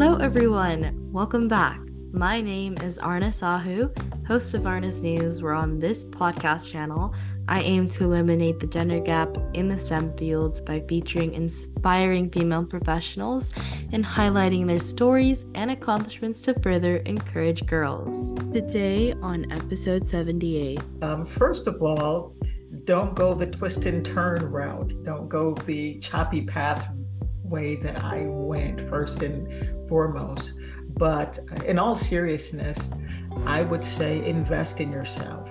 Hello, everyone. Welcome back. My name is Aarna Sahu, host of Aarna's News, where on this podcast channel, I aim to eliminate the gender gap in the STEM fields by featuring inspiring female professionals and highlighting their stories and accomplishments to further encourage girls. Today on episode 78. First of all, don't go the twist and turn route. Don't go the choppy path way that I went, first and foremost. But in all seriousness, I would say invest in yourself.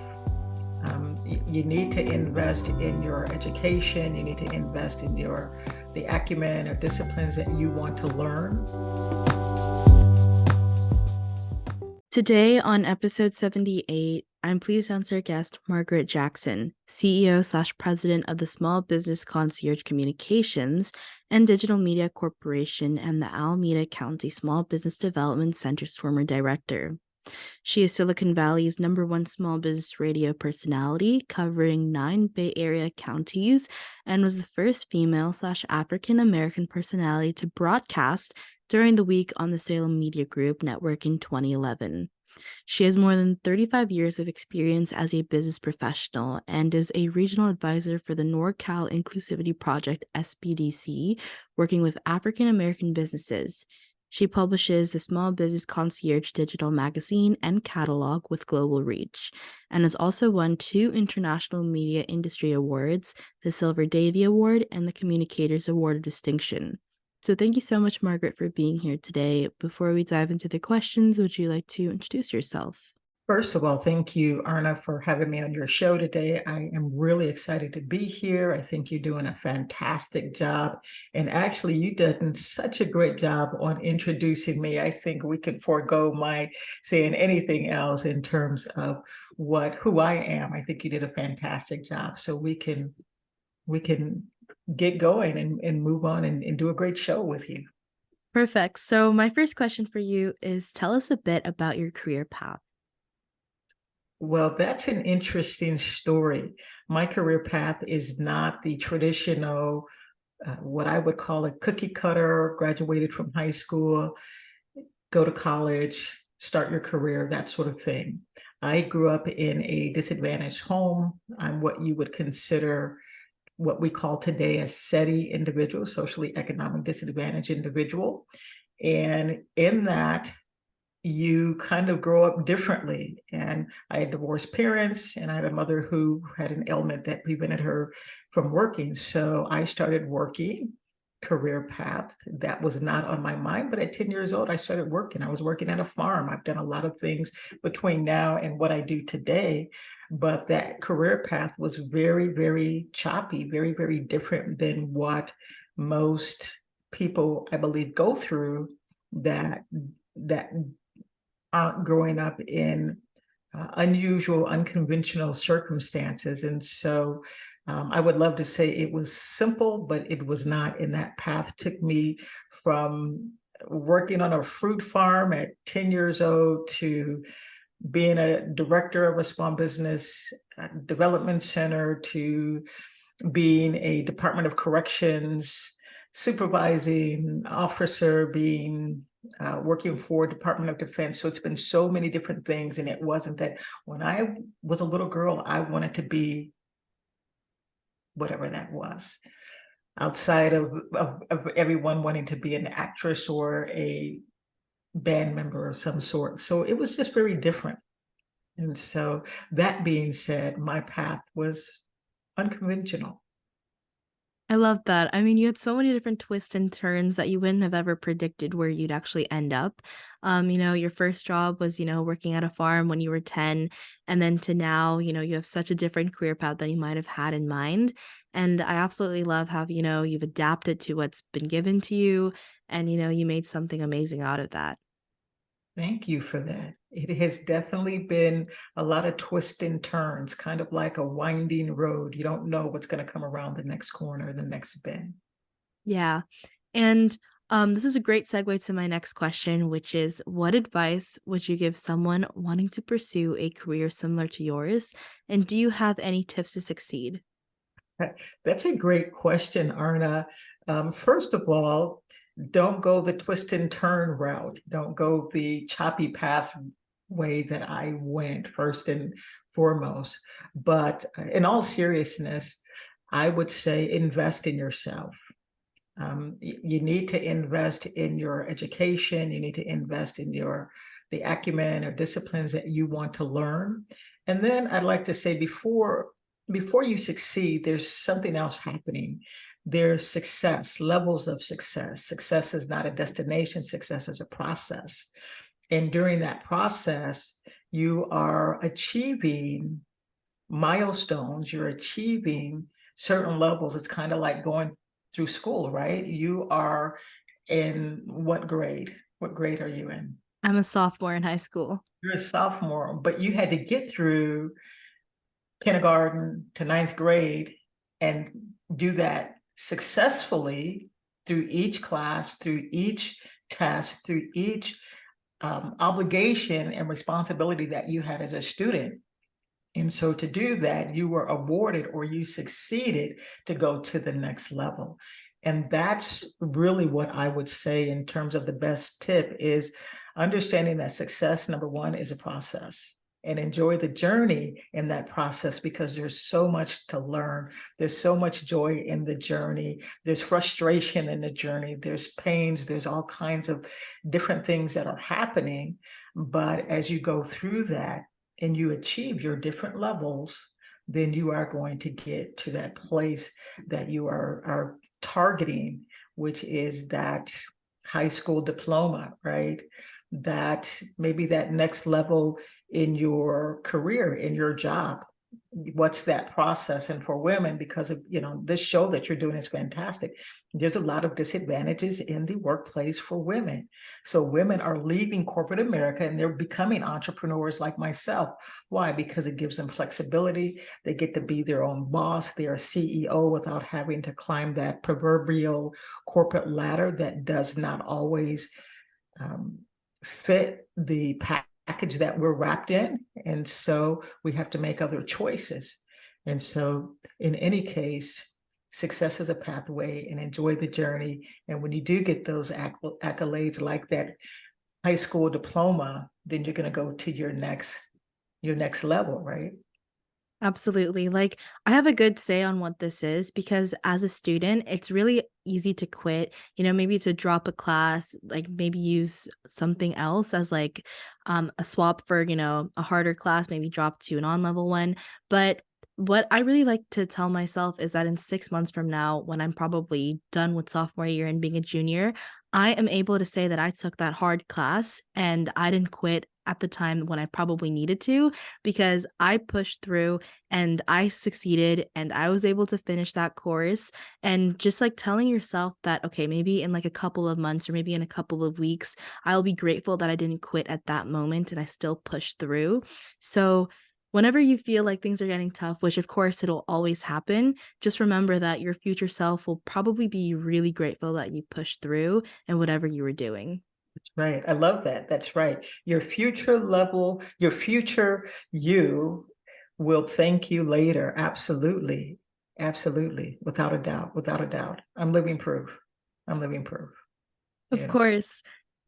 You need to invest in your education. You need to invest in the acumen or disciplines that you want to learn. Today on episode 78, I'm pleased to answer guest Margaret Jackson, CEO/President of the Small Business Concierge Communications and Digital Media Corporation and the Alameda County Small Business Development Center's former director. She is Silicon Valley's #1 small business radio personality, covering 9 Bay Area counties, and was the first female/African American personality to broadcast during the week on the Salem Media Group network in 2011. She has more than 35 years of experience as a business professional and is a regional advisor for the NorCal Inclusivity Project (SBDC), working with African American businesses. She publishes the Small Business Concierge digital magazine and catalog with global reach, and has also won 2 International Media Industry Awards, the Silver Davy Award and the Communicators Award of Distinction. So thank you so much, Margaret, for being here today. Before we dive into the questions, would you like to introduce yourself? First of all, thank you, Aarna, for having me on your show today. I am really excited to be here. I think you're doing a fantastic job. And actually, you've done such a great job on introducing me. I think we can forego my saying anything else in terms of who I am. I think you did a fantastic job. So we can get going and move on and do a great show with you. Perfect. So my first question for you is, tell us a bit about your career path. Well, that's an interesting story. My career path is not the traditional, what I would call a cookie cutter, graduated from high school, go to college, start your career, that sort of thing. I grew up in a disadvantaged home. I'm what you would consider what we call today a SETI individual, socially economic disadvantaged individual. And in that, you kind of grow up differently. And I had divorced parents, and I had a mother who had an ailment that prevented her from working. So I started working, career path that was not on my mind. But at 10 years old, I started working. I was working at a farm. I've done a lot of things between now and what I do today. But that career path was very, very choppy, very, very different than what most people, I believe, go through that growing up in unusual, unconventional circumstances. And so I would love to say it was simple, but it was not. And that path took me from working on a fruit farm at 10 years old to being a director of a small business development center to being a Department of Corrections supervising officer, being working for Department of Defense. So it's been so many different things. And it wasn't that when I was a little girl, I wanted to be whatever that was, outside of everyone wanting to be an actress or a band member of some sort. So it was just very different. And so that being said, my path was unconventional. I love that. I mean, you had so many different twists and turns that you wouldn't have ever predicted where you'd actually end up. Your first job was, working at a farm when you were 10, and then to now, you have such a different career path than you might have had in mind. And I absolutely love how, you've adapted to what's been given to you, and, you made something amazing out of that. Thank you for that. It has definitely been a lot of twists and turns, kind of like a winding road. You don't know what's going to come around the next corner, the next bend. Yeah. And this is a great segue to my next question, which is, what advice would you give someone wanting to pursue a career similar to yours? And do you have any tips to succeed? That's a great question, Aarna. First of all, don't go the twist and turn route. Don't go the choppy path way that I went, first and foremost. But in all seriousness, I would say invest in yourself. You need to invest in your education. You need to invest in the acumen or disciplines that you want to learn. And then I'd like to say before you succeed, there's something else happening. There's success, levels of success. Success is not a destination. Success is a process. And during that process, you are achieving milestones. You're achieving certain levels. It's kind of like going through school, right? You are in what grade? What grade are you in? I'm a sophomore in high school. You're a sophomore, but you had to get through kindergarten to ninth grade and do that successfully through each class, through each test, through each obligation and responsibility that you had as a student. And so to do that, you were awarded or you succeeded to go to the next level. And that's really what I would say in terms of the best tip is understanding that success, number one, is a process, and enjoy the journey in that process, because there's so much to learn. There's so much joy in the journey. There's frustration in the journey. There's pains. There's all kinds of different things that are happening. But as you go through that, and you achieve your different levels, then you are going to get to that place that you are targeting, which is that high school diploma, right? That maybe that next level in your career, in your job. What's that process? And for women, because of this show that you're doing is fantastic, there's a lot of disadvantages in the workplace for women. So women are leaving corporate America and they're becoming entrepreneurs like myself. Why? Because it gives them flexibility. They get to be their own boss. They're a CEO without having to climb that proverbial corporate ladder that does not always fit the package that we're wrapped in. And so we have to make other choices. And so in any case, success is a pathway, and enjoy the journey. And when you do get those accolades like that high school diploma, then you're going to go to your next level, right? Absolutely. Like, I have a good say on what this is because as a student, it's really easy to quit, maybe to drop a class, like maybe use something else as like a swap for, a harder class, maybe drop to an on-level one. But what I really like to tell myself is that in 6 months from now, when I'm probably done with sophomore year and being a junior, I am able to say that I took that hard class and I didn't quit at the time when I probably needed to, because I pushed through and I succeeded and I was able to finish that course. And just like telling yourself that, okay, maybe in like a couple of months or maybe in a couple of weeks, I'll be grateful that I didn't quit at that moment and I still pushed through. So whenever you feel like things are getting tough, which of course it'll always happen, just remember that your future self will probably be really grateful that you pushed through and whatever you were doing. That's right. I love that. That's right. Your future you will thank you later. Absolutely. Absolutely. Without a doubt. Without a doubt. I'm living proof. I'm living proof. Of course.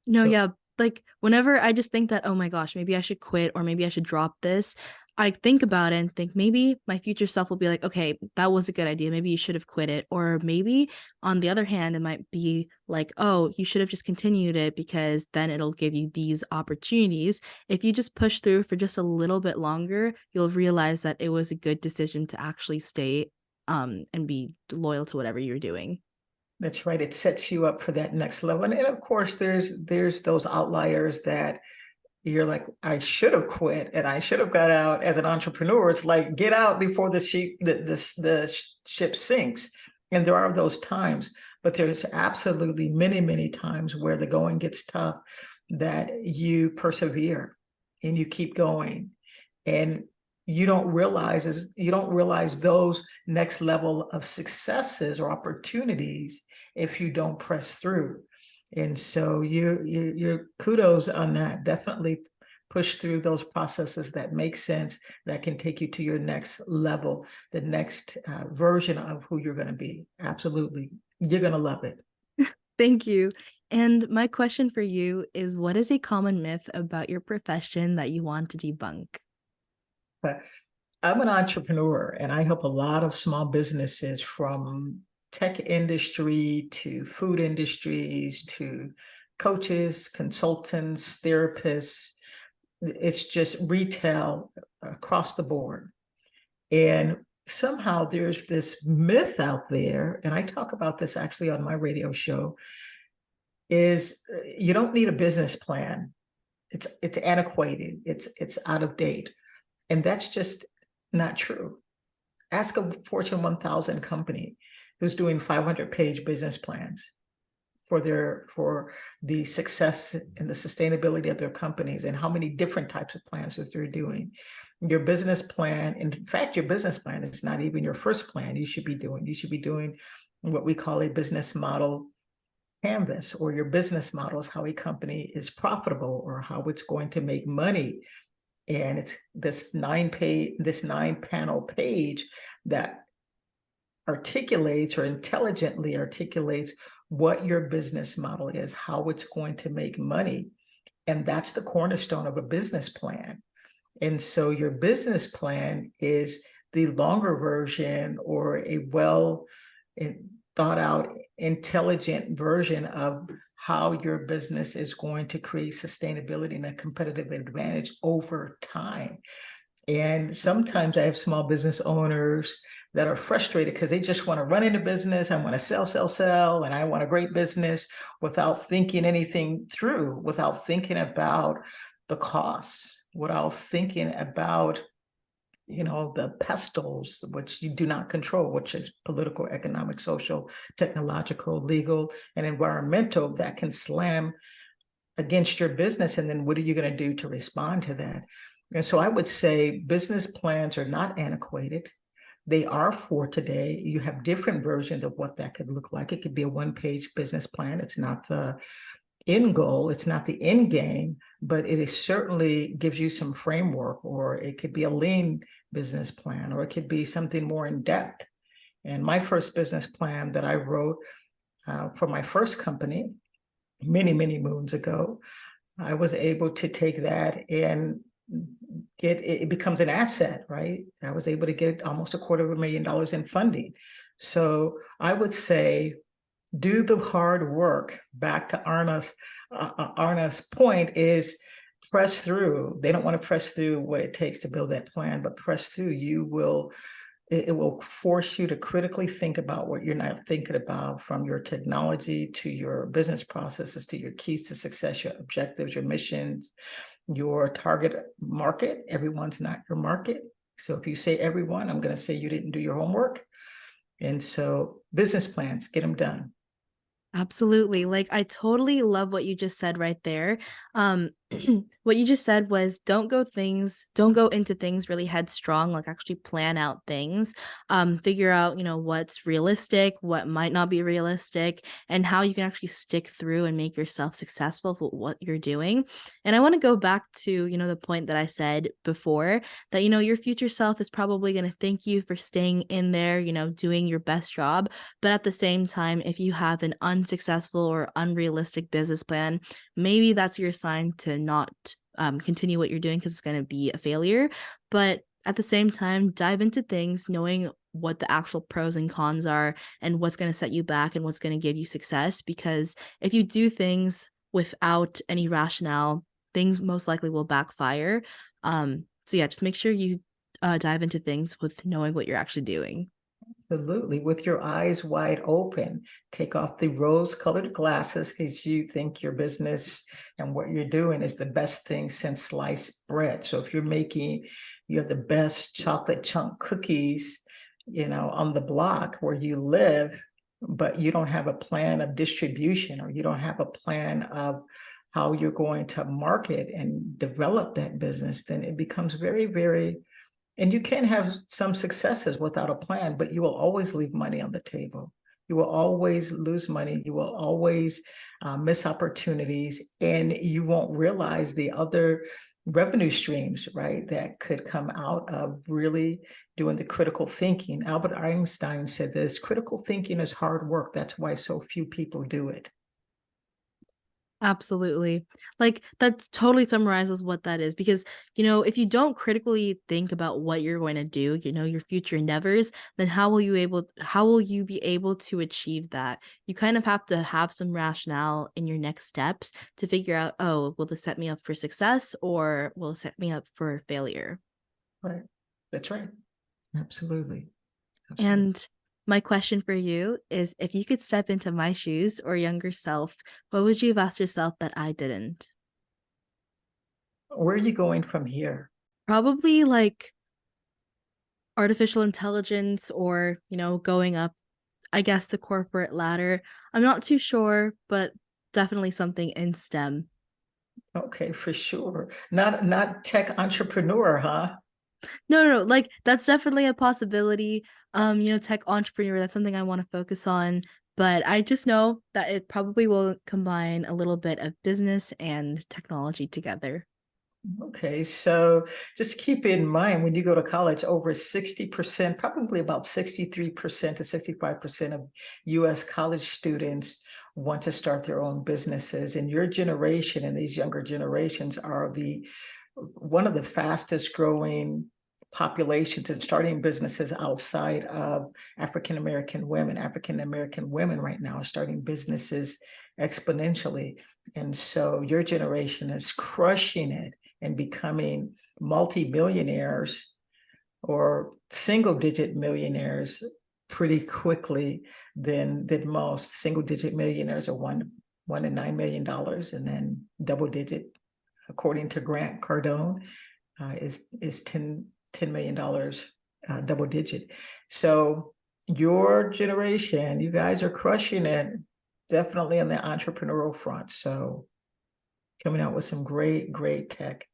No, So yeah. Like whenever I just think that, oh my gosh, maybe I should quit or maybe I should drop this, I think about it and think maybe my future self will be like, okay, that was a good idea. Maybe you should have quit it. Or maybe on the other hand, it might be like, oh, you should have just continued it because then it'll give you these opportunities. If you just push through for just a little bit longer, you'll realize that it was a good decision to actually stay and be loyal to whatever you're doing. that's right. It sets you up for that next level. And of course, there's those outliers that you're like, I should have quit and I should have got out as an entrepreneur. It's like, get out before the ship sinks. And there are those times, but there's absolutely many, many times where the going gets tough that you persevere and you keep going. And you don't realize those next level of successes or opportunities if you don't press through. And so you're kudos on that. Definitely push through those processes that make sense, that can take you to your next level, the next version of who you're going to be. Absolutely. You're going to love it. Thank you. And my question for you is, what is a common myth about your profession that you want to debunk? But I'm an entrepreneur and I help a lot of small businesses from tech industry to food industries to coaches, consultants, therapists. It's just retail across the board. And somehow there's this myth out there, and I talk about this actually on my radio show, is you don't need a business plan. It's antiquated, it's out of date. And that's just not true. Ask a Fortune 1000 company who's doing 500-page business plans for the success and the sustainability of their companies and how many different types of plans that they're doing. Your business plan, in fact, your business plan is not even your first plan you should be doing what we call a business model canvas, or your business model is how a company is profitable or how it's going to make money. And it's this 9-panel page that articulates or intelligently articulates what your business model is, how it's going to make money. And that's the cornerstone of a business plan. And so your business plan is the longer version, or a well thought out, intelligent version of how your business is going to create sustainability and a competitive advantage over time. And sometimes I have small business owners that are frustrated because they just want to run into business. I want to sell, and I want a great business without thinking anything through, without thinking about the costs, without thinking about the pestles, which you do not control, which is political, economic, social, technological, legal, and environmental, that can slam against your business. And then what are you going to do to respond to that? And so I would say business plans are not antiquated. They are for today. You have different versions of what that could look like. It could be a one-page business plan. It's not the end goal, it's not the end game, but it is certainly gives you some framework. Or it could be a lean business plan, or it could be something more in depth. And my first business plan that I wrote for my first company many moons ago, I was able to take that and it becomes an asset, right? I was able to get almost $250,000 in funding. So I would say, do the hard work. Back to Aarna's point is press through. They don't want to press through what it takes to build that plan, but press through. It will force you to critically think about what you're not thinking about, from your technology to your business processes, to your keys to success, your objectives, your missions, your target market. Everyone's not your market. So if you say everyone, I'm going to say you didn't do your homework. And so business plans, get them done. Absolutely. Like, I totally love what you just said right there. What you just said was, don't go into things really headstrong, like actually plan out things, figure out, what's realistic, what might not be realistic, and how you can actually stick through and make yourself successful with what you're doing. And I want to go back to, the point that I said before, that, your future self is probably going to thank you for staying in there, doing your best job. But at the same time, if you have an unsuccessful or unrealistic business plan, maybe that's your sign to not continue what you're doing, because it's going to be a failure. But at the same time, dive into things knowing what the actual pros and cons are, and what's going to set you back and what's going to give you success. Because if you do things without any rationale, things most likely will backfire. So yeah, just make sure you dive into things with knowing what you're actually doing. Absolutely. With your eyes wide open, take off the rose-colored glasses because you think your business and what you're doing is the best thing since sliced bread. So if you have the best chocolate chunk cookies, on the block where you live, but you don't have a plan of distribution, or you don't have a plan of how you're going to market and develop that business, then it becomes very, very. And you can have some successes without a plan, but you will always leave money on the table. You will always lose money. You will always miss opportunities, and you won't realize the other revenue streams, right, that could come out of really doing the critical thinking. Albert Einstein said this: critical thinking is hard work. That's why so few people do it. Absolutely. Like, that totally summarizes what that is because, if you don't critically think about what you're going to do, your future endeavors, then how will you be able to achieve that? You kind of have to have some rationale in your next steps to figure out, oh, will this set me up for success or will it set me up for failure? Right. That's right. Absolutely. Absolutely. And my question for you is if you could step into my shoes or younger self, what would you have asked yourself that I didn't? Where are you going from here? Probably like artificial intelligence or, going up, I guess, the corporate ladder. I'm not too sure, but definitely something in STEM. Okay, for sure. Not tech entrepreneur, huh? No, no, no, like that's definitely a possibility. Tech entrepreneur, that's something I want to focus on, but I just know that it probably will combine a little bit of business and technology together. Okay, so just keep in mind when you go to college, over 60%, probably about 63% to 65% of US college students want to start their own businesses. And your generation and these younger generations are the one of the fastest growing populations in starting businesses outside of African American women. African American women right now are starting businesses exponentially. And so your generation is crushing it and becoming multi-millionaires or single-digit millionaires pretty quickly than most. Single-digit millionaires are $1 to $9 million, and then double-digit, according to Grant Cardone, is $10 million, double digit. So your generation, you guys are crushing it, definitely on the entrepreneurial front. So coming out with some great tech.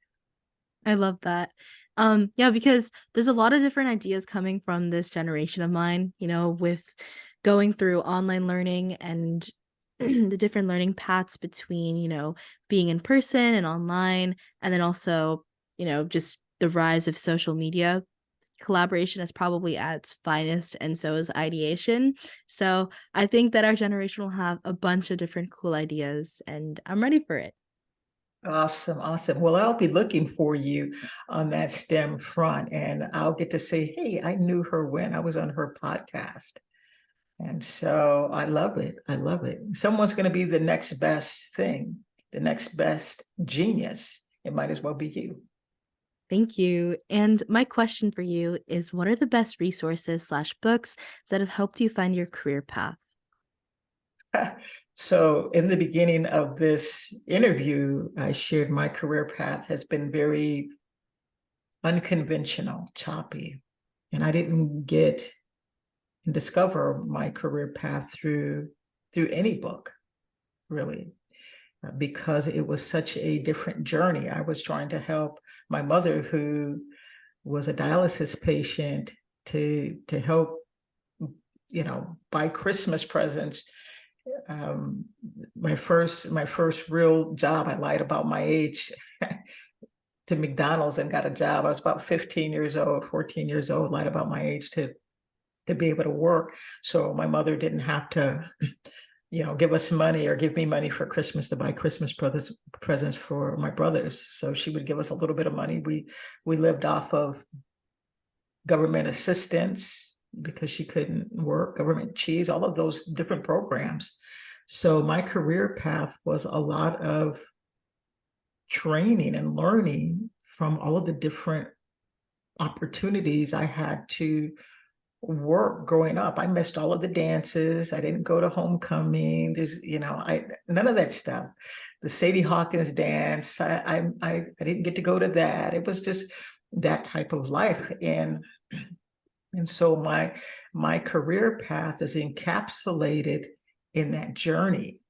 I love that. Yeah, because there's a lot of different ideas coming from this generation of mine, with going through online learning and the different learning paths between, being in person and online, and then also, just the rise of social media. Collaboration is probably at its finest, and so is ideation. So I think that our generation will have a bunch of different cool ideas, and I'm ready for it. Awesome, awesome. Well, I'll be looking for you on that STEM front, and I'll get to say, hey, I knew her when I was on her podcast. And so I love it. I love it. Someone's going to be the next best thing, the next best genius. It might as well be you. Thank you. And my question for you is what are the best resources slash books that have helped you find your career path? So in the beginning of this interview, I shared my career path has been very unconventional, choppy. And I didn't get and discover my career path through any book, really, because it was such a different journey. I was trying to help my mother, who was a dialysis patient, to help, buy Christmas presents. Um, my first real job, I lied about my age to McDonald's and got a job. I was about 15 years old, 14 years old, lied about my age to be able to work. So my mother didn't have to, give us money or give me money for Christmas to buy Christmas presents for my brothers. So she would give us a little bit of money. We lived off of government assistance because she couldn't work, government cheese, all of those different programs. So my career path was a lot of training and learning from all of the different opportunities I had to work growing up. I missed all of the dances. I didn't go to homecoming. There's, I none of that stuff. The Sadie Hawkins dance, I didn't get to go to that. It was just that type of life. And so my career path is encapsulated in that journey.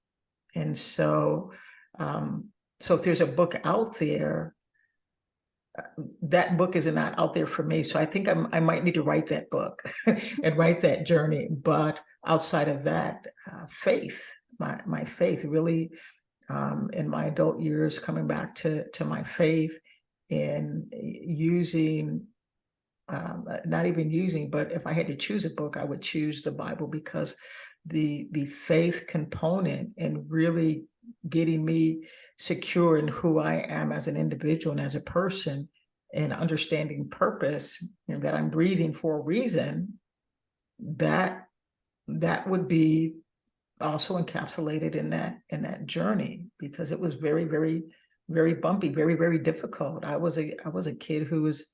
And so so if there's a book out there, that book is not out there for me. So I think I might need to write that book and write that journey. But outside of that, faith, my faith really, in my adult years, coming back to my faith and using, not even using, but if I had to choose a book, I would choose the Bible because the faith component and really getting me secure in who I am as an individual and as a person, and understanding purpose and that I'm breathing for a reason, that that would be also encapsulated in that journey, because it was very, very, very bumpy, very, very difficult. I was a kid who was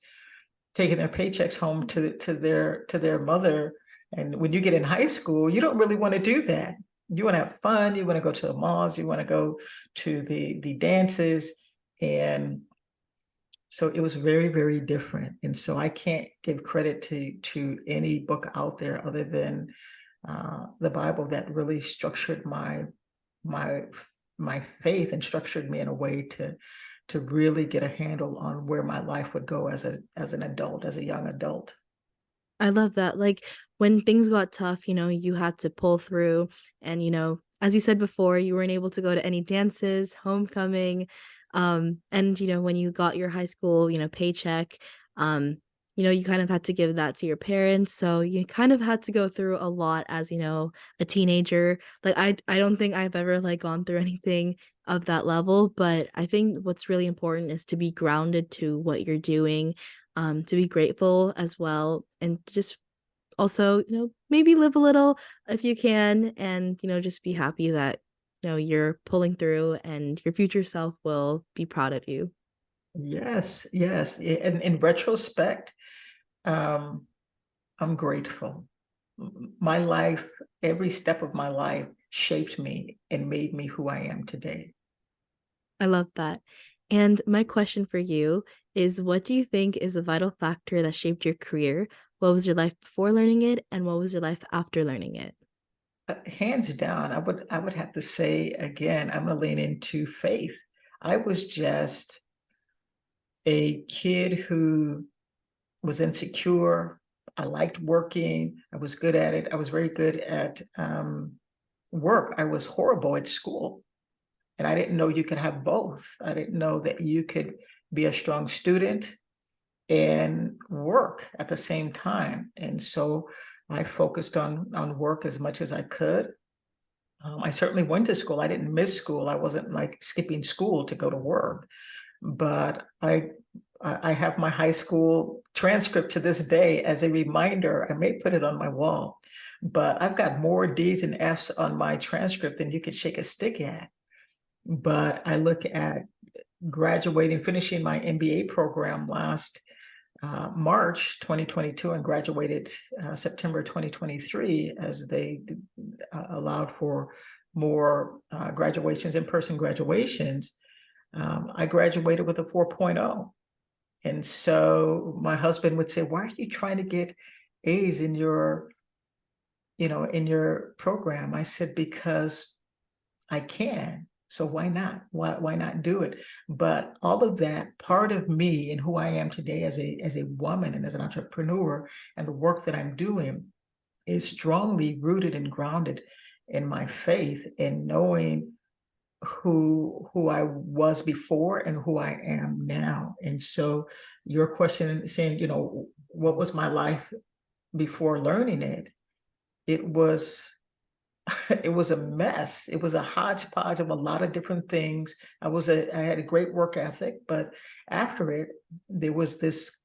taking their paychecks home to their mother. And when you get in high school, you don't really want to do that. You want to have fun. You want to go to the malls. You want to go to the dances. And so it was very, very different. And so I can't give credit to any book out there other than the Bible that really structured my my faith and structured me in a way to really get a handle on where my life would go as an adult, as a young adult. I love that. Like when things got tough, you had to pull through and as you said before, you weren't able to go to any dances, homecoming, and when you got your high school, paycheck, um, you kind of had to give that to your parents. So you kind of had to go through a lot as, a teenager. Like I don't think I've ever like gone through anything of that level, but I think what's really important is to be grounded to what you're doing, to be grateful as well, and just also, maybe live a little if you can, and, just be happy that, you're pulling through and your future self will be proud of you. Yes, yes. And in retrospect, um, I'm grateful. My life, every step of my life shaped me and made me who I am today. I love that. And my question for you is, what do you think is a vital factor that shaped your career? What was your life before learning it, and what was your life after learning it? Hands down, I would have to say again, I'm gonna lean into faith. I was just a kid who was insecure. I liked working. I was good at it. I was very good at work. I was horrible at school. And I didn't know you could have both. I didn't know that you could be a strong student and work at the same time. And so I focused on work as much as I could. I certainly went to school. I didn't miss school. I wasn't like skipping school to go to work. But I have my high school transcript to this day as a reminder. I may put it on my wall, but I've got more D's and F's on my transcript than you could shake a stick at. But I look at graduating, finishing my MBA program last March 2022 and graduated September 2023, as they allowed for more graduations, in-person graduations. I graduated with a 4.0. And so my husband would say, why are you trying to get A's in your, in your program? I said, because I can. So why not? Why not do it? But all of that, part of me and who I am today as a woman and as an entrepreneur, and the work that I'm doing, is strongly rooted and grounded in my faith and knowing who I was before and who I am now. And so your question saying, what was my life before learning it? It was it was a mess. It was a hodgepodge of a lot of different things. I had a great work ethic, but after it, there was this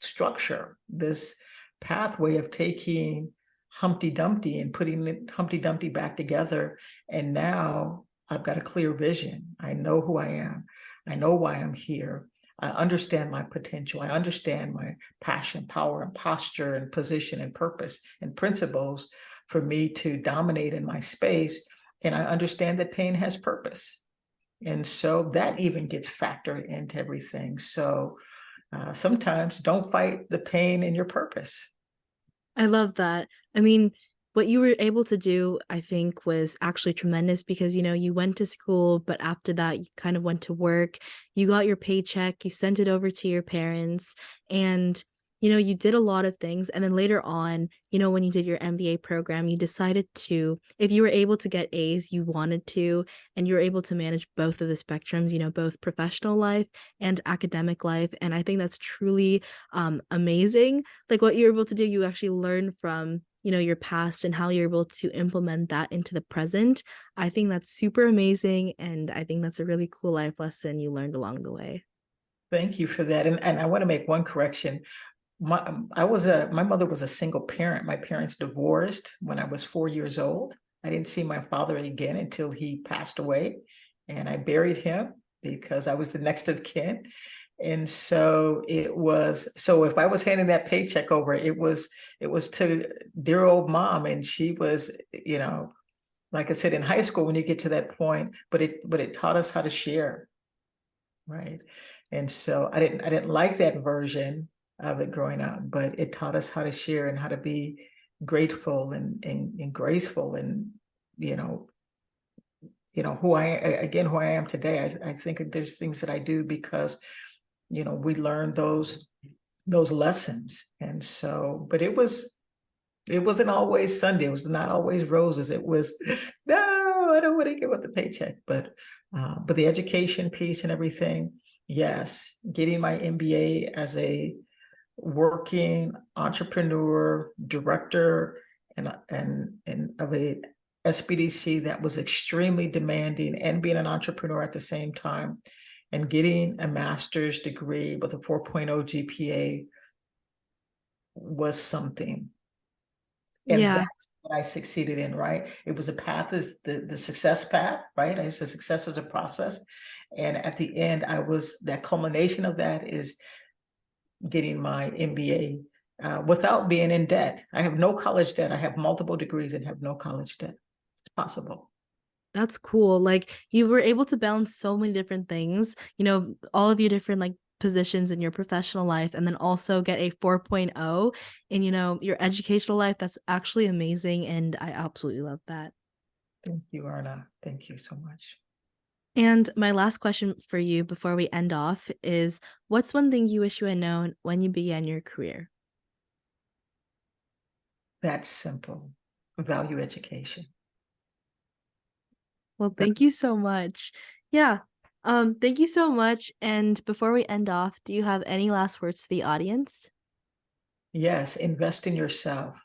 structure, this pathway of taking Humpty Dumpty and putting Humpty Dumpty back together. And now I've got a clear vision. I know who I am. I know why I'm here. I understand my potential. I understand my passion, power, and posture, and position, and purpose, and principles for me to dominate in my space. And I understand that pain has purpose. And so that even gets factored into everything. So sometimes don't fight the pain in your purpose. I love that. I mean, what you were able to do, I think, was actually tremendous because, you went to school, but after that, you kind of went to work, you got your paycheck, you sent it over to your parents, and, you did a lot of things. And then later on, when you did your MBA program, you decided to, if you were able to get A's, you wanted to, and you were able to manage both of the spectrums, both professional life and academic life. And I think that's truly amazing. Like what you're able to do, you actually learn from your past and how you're able to implement that into the present. I think that's super amazing. And I think that's a really cool life lesson you learned along the way. Thank you for that. And I want to make one correction. My mother was a single parent. My parents divorced when I was 4 years old. I didn't see my father again until he passed away, and I buried him because I was the next of kin. And so if I was handing that paycheck over, it was to dear old mom, and she was, like I said, in high school when you get to that point, but it taught us how to share, right? And so I didn't like that version of it growing up, but it taught us how to share and how to be grateful and graceful, and you know who I am today. I think that there's things that I do because we learned those lessons. And so, but it wasn't always Sunday. It was not always roses. It was, no, I don't want to give up the paycheck. But the education piece and everything, yes, getting my MBA as a working entrepreneur, director, and of a SBDC that was extremely demanding, and being an entrepreneur at the same time, and getting a master's degree with a 4.0 GPA was something. And Yeah. that's what I succeeded in, right? It was a path, is the success path, right? I said success is a process. And at the end, that culmination of that is getting my MBA without being in debt. I have no college debt. I have multiple degrees and have no college debt. It's possible. That's cool. Like you were able to balance so many different things, all of your different like positions in your professional life, and then also get a 4.0 in, your educational life. That's actually amazing. And I absolutely love that. Thank you, Aarna. Thank you so much. And my last question for you before we end off is, what's one thing you wish you had known when you began your career? That's simple. Value education. Well, thank you so much. Yeah. Thank you so much. And before we end off, do you have any last words to the audience? Yes, invest in yourself.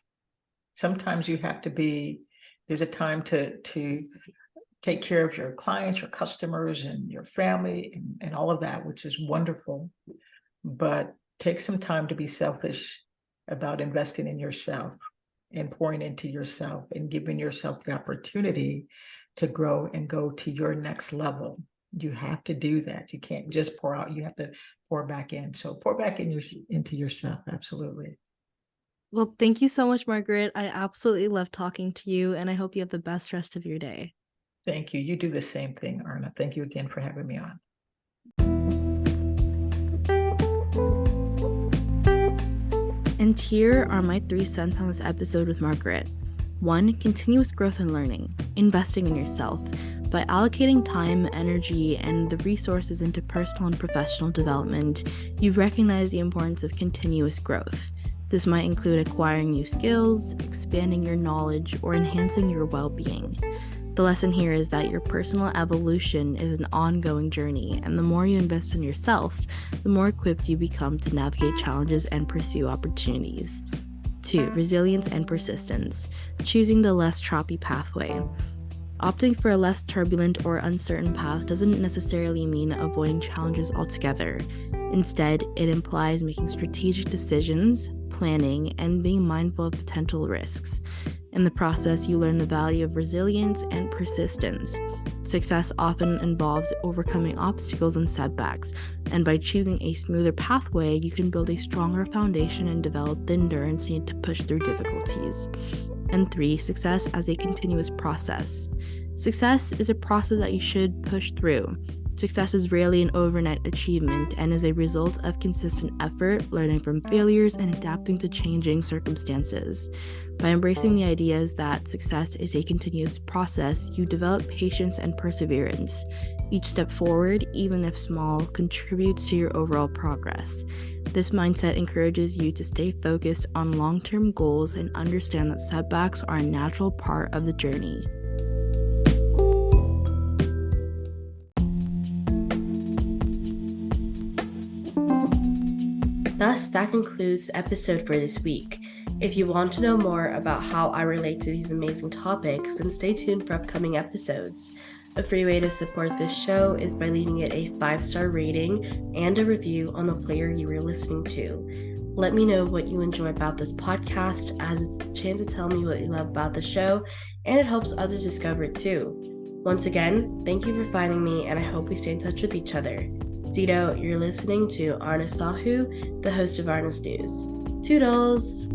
Sometimes there's a time to take care of your clients, your customers, and your family, and all of that, which is wonderful. But take some time to be selfish about investing in yourself and pouring into yourself and giving yourself the opportunity to grow and go to your next level. You have to do that. You can't just pour out, you have to pour back in. So pour back into yourself. Absolutely. Well, thank you so much, Margaret. I absolutely love talking to you, and I hope you have the best rest of your day. Thank you. You do the same thing, Aarna. Thank you again for having me on. And here are my 3 cents on this episode with Margaret. 1, continuous growth and learning, investing in yourself. By allocating time, energy, and the resources into personal and professional development, you recognize the importance of continuous growth. This might include acquiring new skills, expanding your knowledge, or enhancing your well-being. The lesson here is that your personal evolution is an ongoing journey, and the more you invest in yourself, the more equipped you become to navigate challenges and pursue opportunities. 2, resilience and persistence, choosing the less choppy pathway. Opting for a less turbulent or uncertain path doesn't necessarily mean avoiding challenges altogether. Instead, it implies making strategic decisions, planning, and being mindful of potential risks. In the process, you learn the value of resilience and persistence. Success often involves overcoming obstacles and setbacks, and by choosing a smoother pathway, you can build a stronger foundation and develop the endurance needed to push through difficulties. And 3, success as a continuous process. Success is a process that you should push through. Success is rarely an overnight achievement and is a result of consistent effort, learning from failures, and adapting to changing circumstances. By embracing the ideas that success is a continuous process, you develop patience and perseverance. Each step forward, even if small, contributes to your overall progress. This mindset encourages you to stay focused on long-term goals and understand that setbacks are a natural part of the journey. Thus, that concludes the episode for this week. If you want to know more about how I relate to these amazing topics, then stay tuned for upcoming episodes. A free way to support this show is by leaving it a 5-star rating and a review on the player you are listening to. Let me know what you enjoy about this podcast, as it's a chance to tell me what you love about the show, and it helps others discover it too. Once again, thank you for finding me, and I hope we stay in touch with each other. Zito, you're listening to Aarna Sahu, the host of Aarna's News. Toodles!